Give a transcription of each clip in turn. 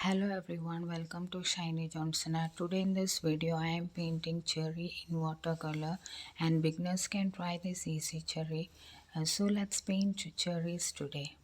Hello everyone, welcome to Shiny Johnson. Today in this video I am painting cherry in watercolor and beginners can try this easy cherry. So let's paint cherries today.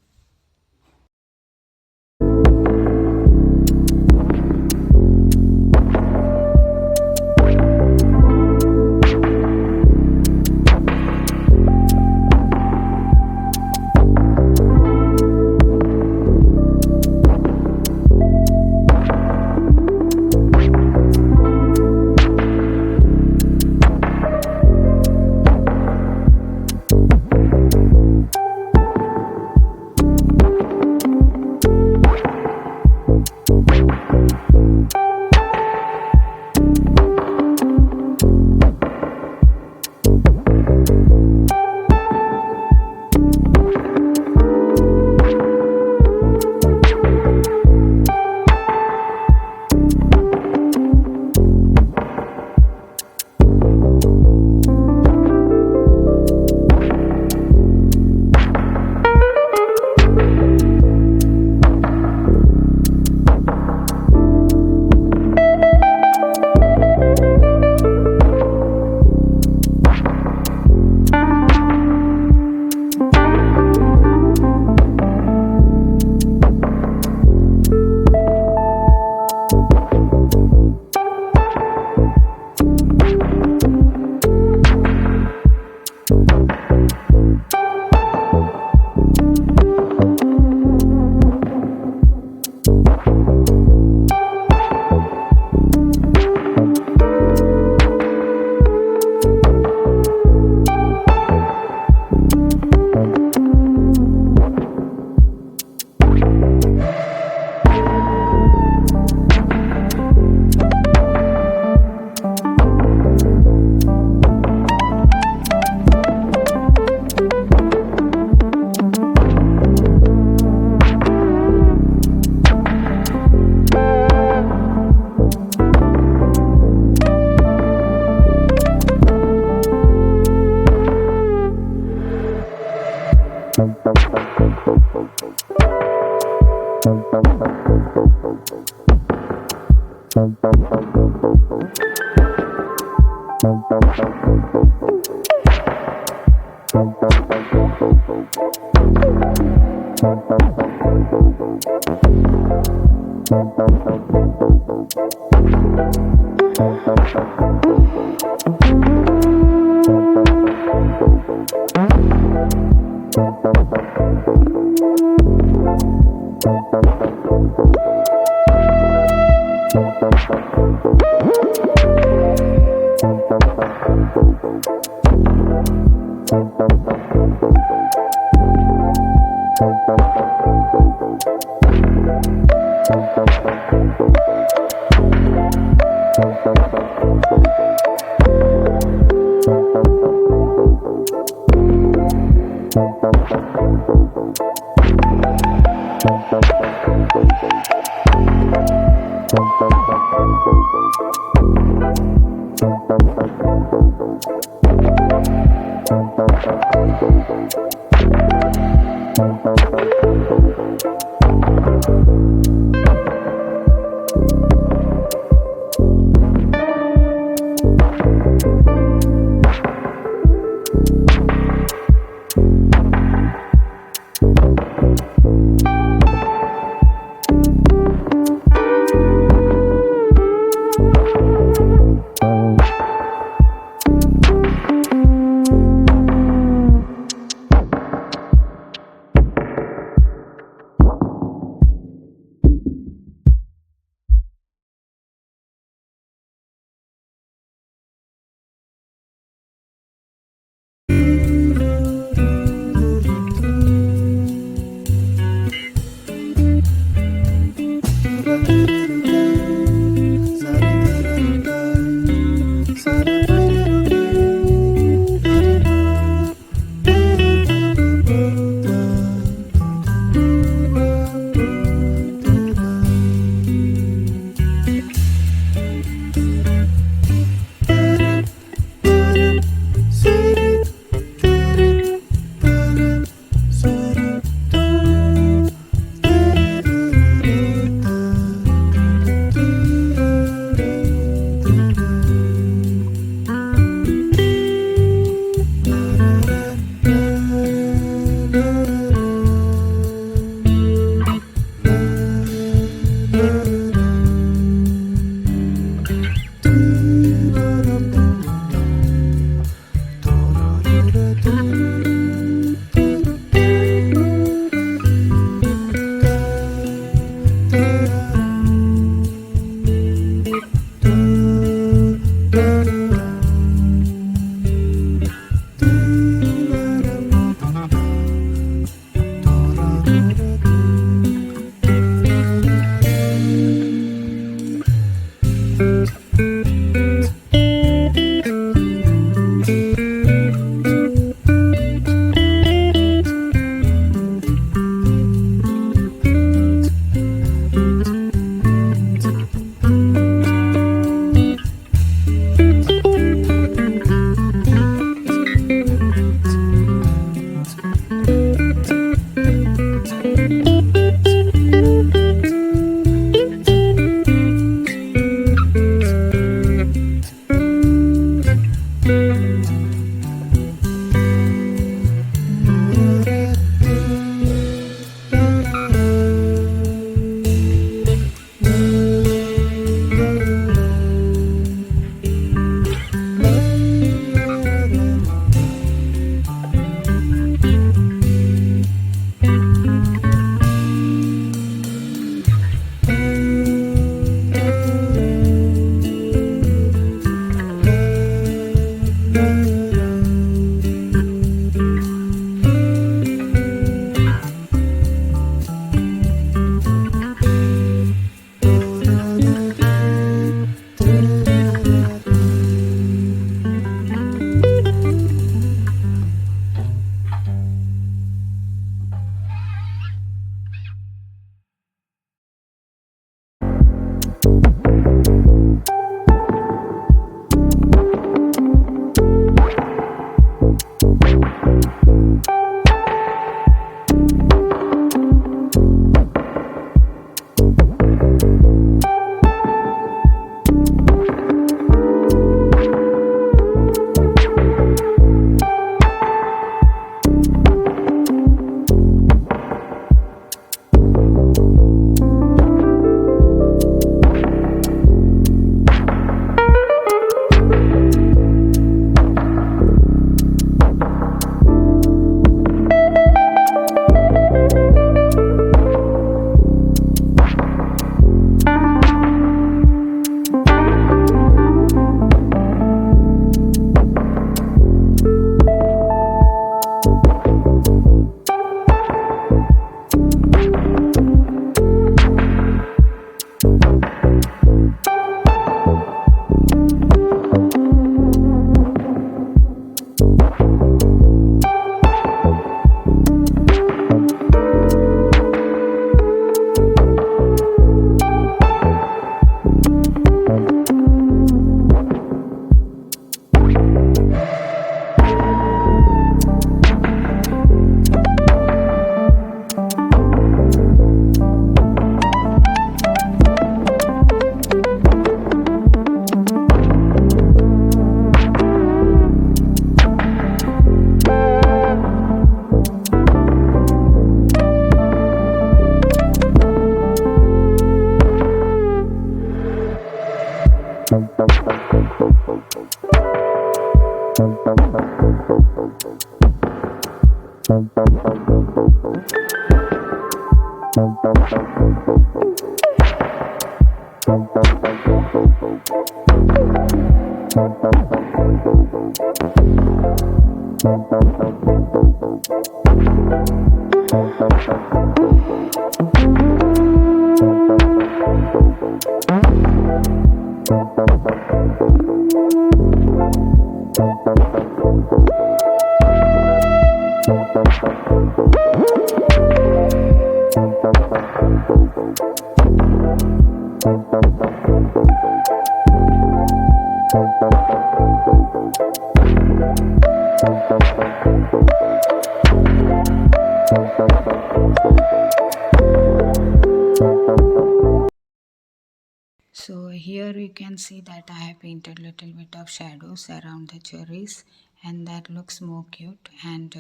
So here you can see that I have painted little bit of shadows around the cherries, and that looks more cute. And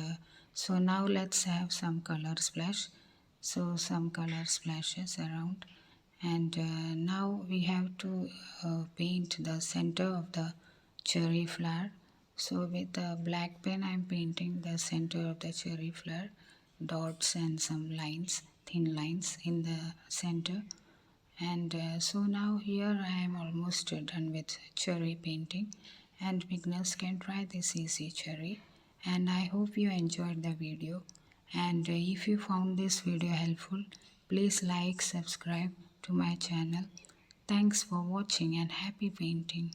so now let's have some color splash. So some color splashes around, and now we have to paint the center of the cherry flower. So with the black pen I am painting the center of the cherry flower, dots and some lines, thin lines in the center. And so now here I am almost done with cherry painting, and beginners can try this easy cherry. And I hope you enjoyed the video, and if you found this video helpful, please like, subscribe to my channel. Thanks for watching and happy painting.